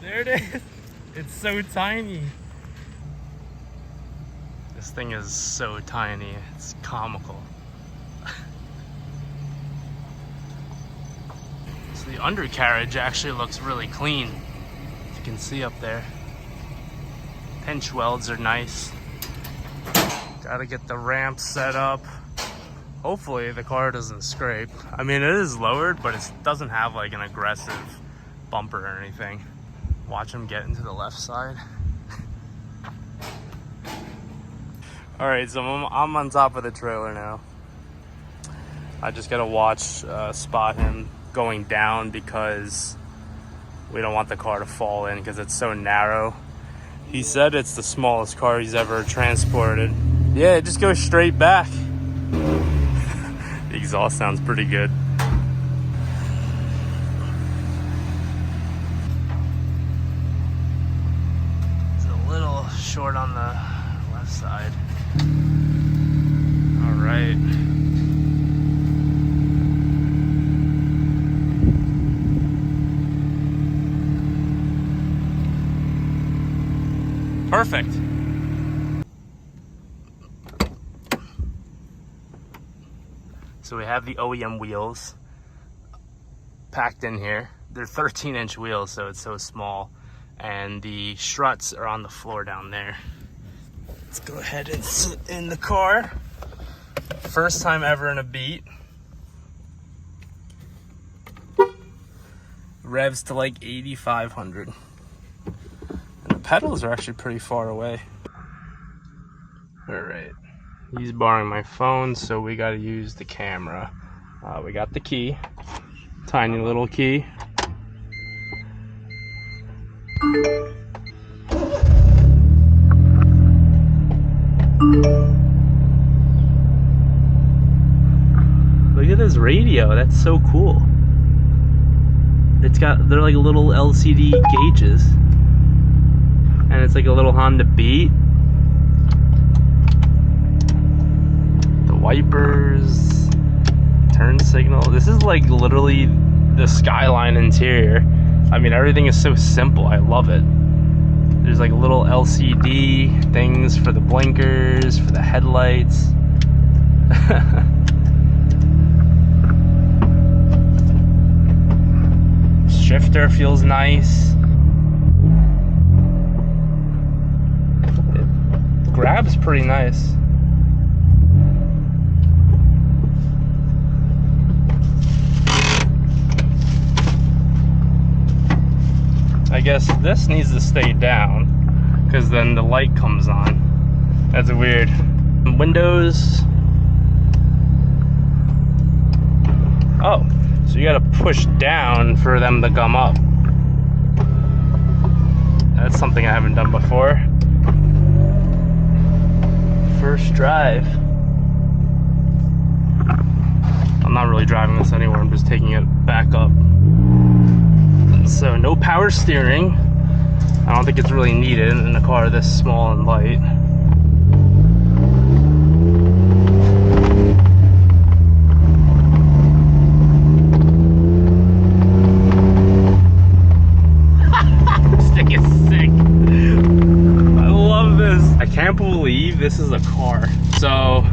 There it is. It's so tiny. This thing is so tiny. It's comical. So the undercarriage actually looks really clean. You can see up there. Pinch welds are nice. Gotta get the ramp set up. Hopefully the car doesn't scrape. I mean, it is lowered, but it doesn't have like an aggressive bumper or anything. Watch him get into the left side. All right, so I'm on top of the trailer now. I just gotta watch, spot him going down because we don't want the car to fall in because it's so narrow. He said it's the smallest car he's ever transported. Yeah, it just goes straight back. The exhaust sounds pretty good. It's a little short on the left side. All right. Perfect. So we have the OEM wheels packed in here. They're 13-inch wheels, so it's so small. And the struts are on the floor down there. Let's go ahead and sit in the car. First time ever in a Beat. Revs to like 8,500. And the pedals are actually pretty far away. All right. He's borrowing my phone, so we got to use the camera. We got the key, tiny little key. Look at this radio, that's so cool. They're like little LCD gauges. And it's like a little Honda Beat. Wipers, turn signal. This is like literally the Skyline interior. I mean, everything is so simple. I love it. There's like little LCD things for the blinkers, for the headlights. Shifter feels nice. It grabs pretty nice. I guess this needs to stay down because then the light comes on. That's weird. Windows. Oh, so you gotta push down for them to come up. That's something I haven't done before. First drive. I'm not really driving this anywhere, I'm just taking it back up. So no power steering. I don't think it's really needed in a car this small and light. This thing is sick. I love this. I can't believe this is a car. So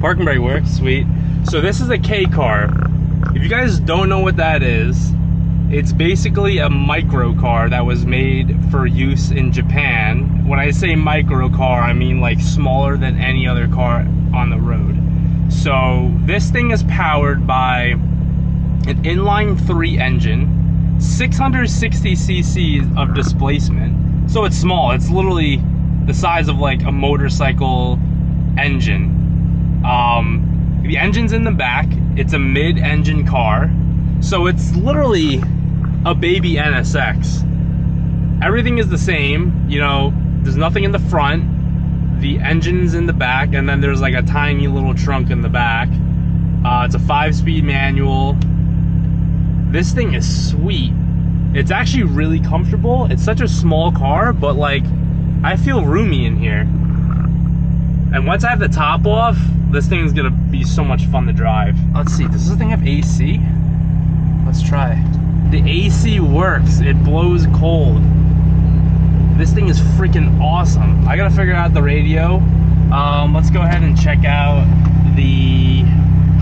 parking brake works, sweet. So this is a K car. If you guys don't know what that is, it's basically a micro car that was made for use in Japan. When I say micro car, I mean like smaller than any other car on the road. So this thing is powered by an inline 3 engine, 660 cc's of displacement. So it's small, it's literally the size of like a motorcycle engine. The engine's in the back, it's a mid-engine car. So it's literally a baby NSX. Everything is the same, you know, there's nothing in the front, the engine's in the back, and then there's like a tiny little trunk in the back. It's a 5-speed manual. This thing is sweet. It's actually really comfortable. It's such a small car, but like, I feel roomy in here. And once I have the top off, this thing is gonna be so much fun to drive. Let's see, does this thing have AC? Let's try. The AC works. It blows cold. This thing is freaking awesome. I gotta figure out the radio. Let's go ahead and check out the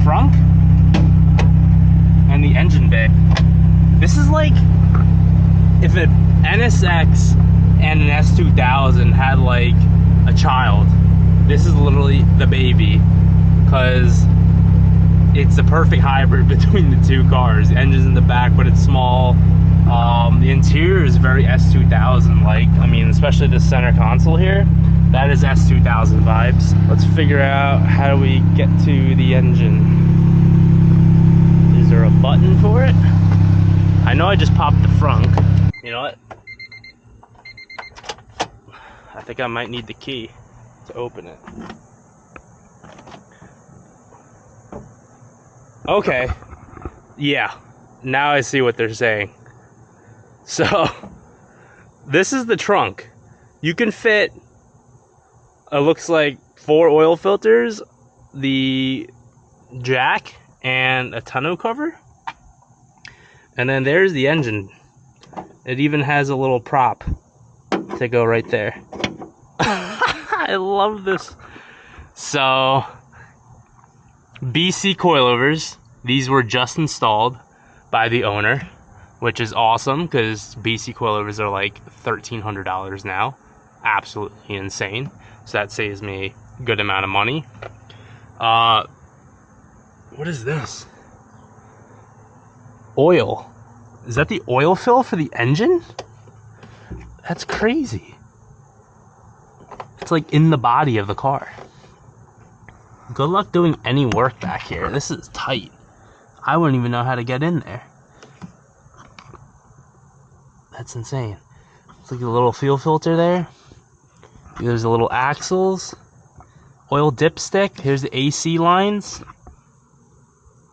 trunk and the engine bay. This is like if an NSX and an S2000 had like a child. This is literally the baby, because it's the perfect hybrid between the two cars. The engine's in the back, but it's small. The interior is very S2000 like. I mean, especially the center console here, that is S2000 vibes. Let's figure out how do we get to the engine. Is there a button for it? I know I just popped the frunk. You know what? I think I might need the key to open it. Okay. Yeah. Now I see what they're saying. So, this is the trunk. You can fit, it looks like 4 oil filters, the jack, and a tonneau cover. And then there's the engine. It even has a little prop to go right there. I love this. So, BC Coilovers. These were just installed by the owner, which is awesome because BC Coilovers are like $1,300 now. Absolutely insane. So that saves me a good amount of money. What is this? Oil. Is that the oil fill for the engine? That's crazy. It's like in the body of the car. Good luck doing any work back here. This is tight. I wouldn't even know how to get in there. That's insane. It's like a little fuel filter there. There's a little axles. Oil dipstick. Here's the AC lines.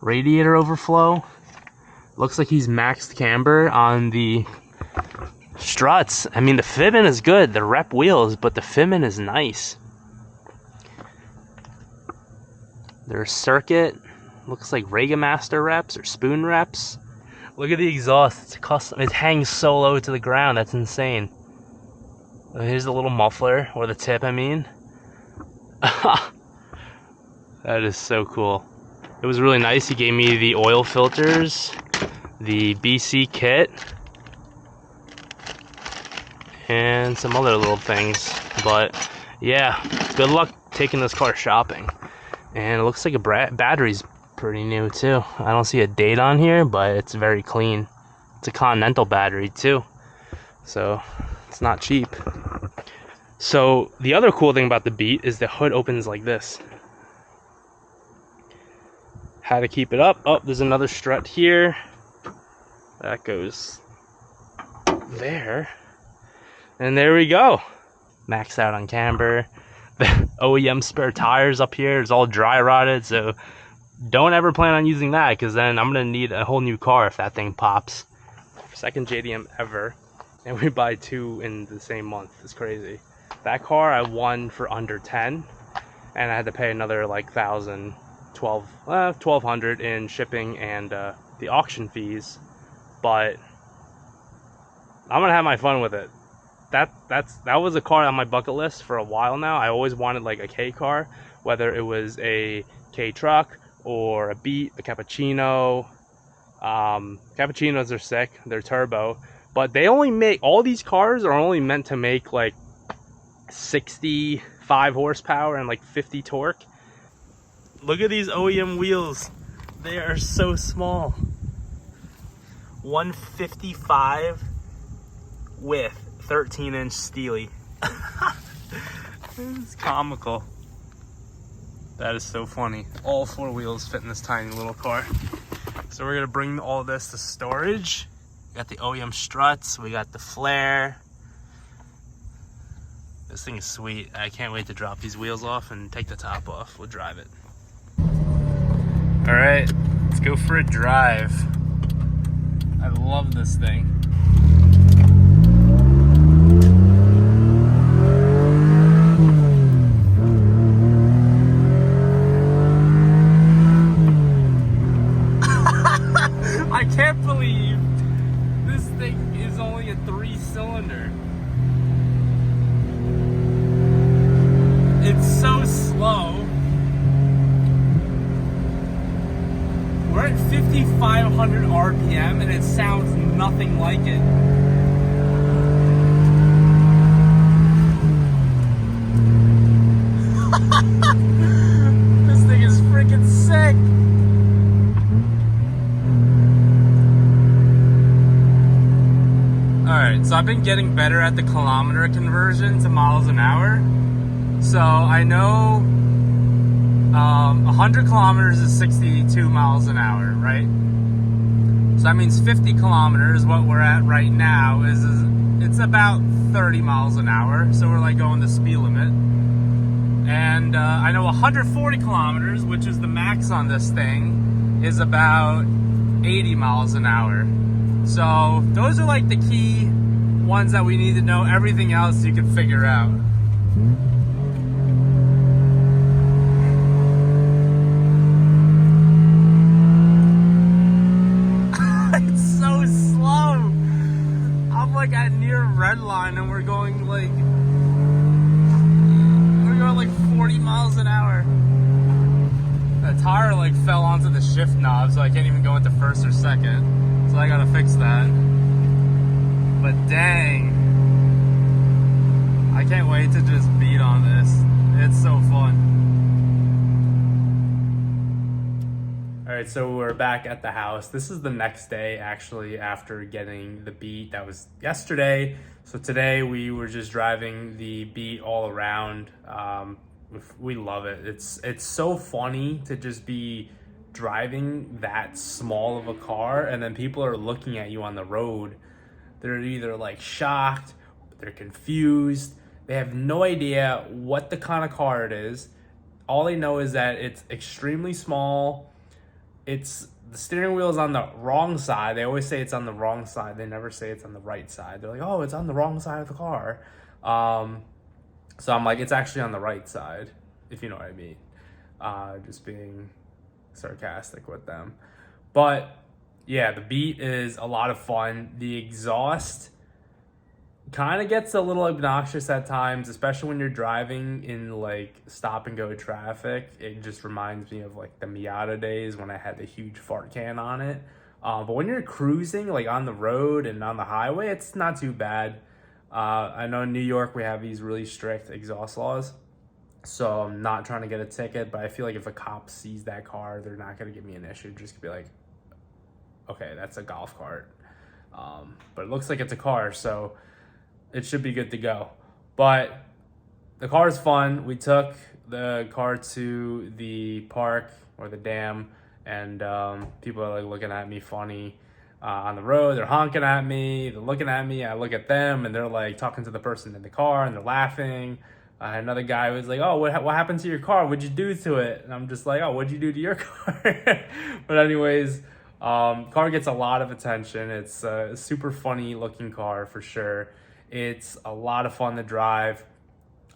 Radiator overflow. Looks like he's maxed camber on the struts. I mean, the fitment is good. The rep wheels, but the fitment is nice. There's circuit. Looks like Regamaster reps or spoon reps. Look at the exhaust. It's custom. It hangs so low to the ground. That's insane. Here's the little muffler, or the tip, I mean. That is so cool. It was really nice. He gave me the oil filters, the BC kit, and some other little things. But yeah, good luck taking this car shopping. And it looks like a battery's pretty new too. I don't see a date on here, but it's very clean. It's a Continental battery too, so it's not cheap. So the other cool thing about the Beat is the hood opens like this. How to keep it up. Oh, there's another strut here. That goes there. And there we go. Maxed out on camber. The OEM spare tires up here is all dry rotted, so don't ever plan on using that, because then I'm gonna need a whole new car if that thing pops. Second JDM ever, and we buy 2 in the same month. It's crazy. That car I won for under 10, and I had to pay another like $1,200 in shipping and the auction fees. But I'm gonna have my fun with it. That was a car on my bucket list for a while now. I always wanted like a K car, whether it was a K truck or a Beat, a Cappuccino. Cappuccinos are sick. They're turbo, but they only make, all these cars are only meant to make like 65 horsepower and like 50 torque. Look at these OEM wheels. They are so small. 155 with 13-inch Steely. It's comical. That is so funny. All 4 wheels fit in this tiny little car. So we're gonna bring all of this to storage. We got the OEM struts, we got the flare. This thing is sweet. I can't wait to drop these wheels off and take the top off. We'll drive it. All right, let's go for a drive. I love this thing. I can't believe This thing is only a 3-cylinder. It's so slow. We're at 5,500 RPM and it sounds nothing like it. This thing is freaking sick. Alright, so I've been getting better at the kilometer conversion to miles an hour. So I know 100 kilometers is 62 miles an hour, right? So that means 50 kilometers, what we're at right now, is it's about 30 miles an hour. So we're like going the speed limit. And I know 140 kilometers, which is the max on this thing, is about 80 miles an hour. So those are like the key ones that we need to know. Everything else you can figure out. It's so slow. I'm like at near red line and we're going like 40 miles an hour. The tire like fell onto the shift knob, so I can't even go into first or second. So I gotta fix that. But dang, I can't wait to just beat on this. It's so fun. Alright, so we're back at the house. This is the next day actually after getting the beat. That was yesterday. So today we were just driving the beat all around. We love it. It's so funny to just be driving that small of a car and then people are looking at you on the road. They're either like shocked, they're confused, they have no idea what the kind of car it is. All they know is that it's extremely small. The steering wheel is on the wrong side. They always say it's on the wrong side. They never say it's on the right side. They're like, oh, it's on the wrong side of the car. So I'm like, it's actually on the right side, if you know what I mean. Just being sarcastic with them. But yeah, the beat is a lot of fun. The exhaust kind of gets a little obnoxious at times, especially when you're driving in like stop and go traffic. It just reminds me of like the Miata days when I had the huge fart can on it. But when you're cruising like on the road and on the highway, it's not too bad. I know in New York we have these really strict exhaust laws, so I'm not trying to get a ticket, but I feel like if a cop sees that car, they're not going to give me an issue. Just be like, okay, that's a golf cart. But it looks like it's a car, so it should be good to go. But the car is fun. We took the car to the park or the dam, and people are like looking at me funny. On the road, they're honking at me, they're looking at me, I look at them, and they're like talking to the person in the car, and they're laughing. Another guy was like, oh, what happened to your car? What'd you do to it? And I'm just like, oh, what'd you do to your car? But anyways, car gets a lot of attention. It's a super funny looking car for sure. It's a lot of fun to drive.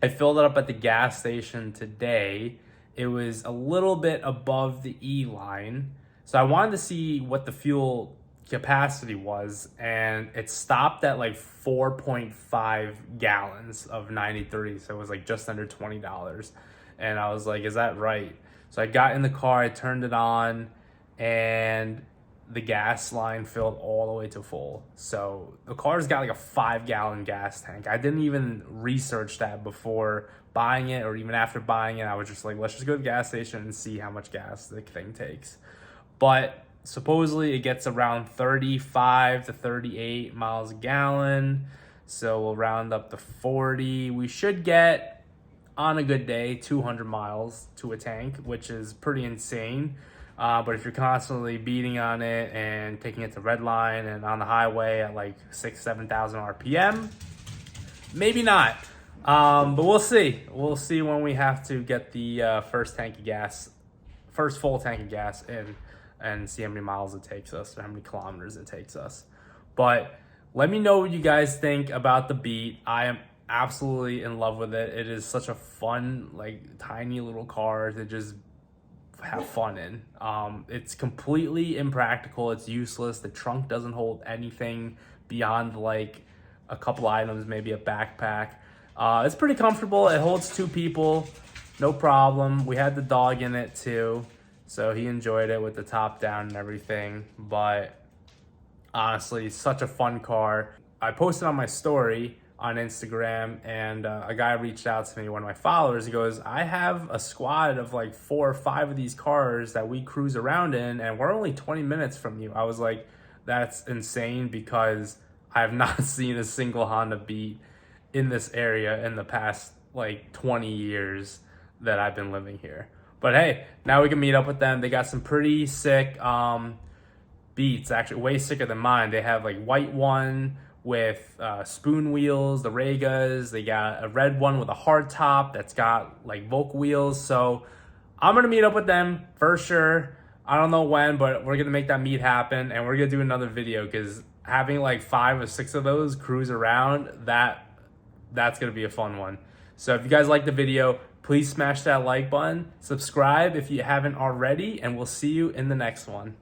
I filled it up at the gas station today. It was a little bit above the E line. So I wanted to see what the fuel capacity was, and it stopped at like 4.5 gallons of 93, so it was like just under $20. And I was like, is that right? So I got in the car, I turned it on, and the gas line filled all the way to full. So the car's got like a 5-gallon gas tank. I didn't even research that before buying it or even after buying it. I was just like, let's just go to the gas station and see how much gas the thing takes. But supposedly it gets around 35 to 38 miles a gallon. So we'll round up to 40. We should get, on a good day, 200 miles to a tank, which is pretty insane. But if you're constantly beating on it and taking it to red line and on the highway at like 6,000-7,000 RPM, maybe not. But we'll see. We'll see when we have to get the first full tank of gas in, and see how many miles it takes us or how many kilometers it takes us. But let me know what you guys think about the Beat. I am absolutely in love with it. It is such a fun, like, tiny little car to just have fun in. It's completely impractical. It's useless. The trunk doesn't hold anything beyond like a couple items, maybe a backpack. It's pretty comfortable. It holds 2 people, no problem. We had the dog in it too, so he enjoyed it with the top down and everything. But honestly, such a fun car. I posted on my story on Instagram, and a guy reached out to me, one of my followers. He goes, I have a squad of like 4 or 5 of these cars that we cruise around in, and we're only 20 minutes from you. I was like, that's insane, because I have not seen a single Honda Beat in this area in the past like 20 years that I've been living here. But hey, now we can meet up with them. They got some pretty sick Beats, actually way sicker than mine. They have like white one with spoon wheels, the Regas. They got a red one with a hard top that's got like Volk wheels. So I'm gonna meet up with them for sure. I don't know when, but we're gonna make that meet happen, and we're gonna do another video, because having like 5 or 6 of those cruise around, that's gonna be a fun one. So if you guys like the video, please smash that like button, subscribe if you haven't already, and we'll see you in the next one.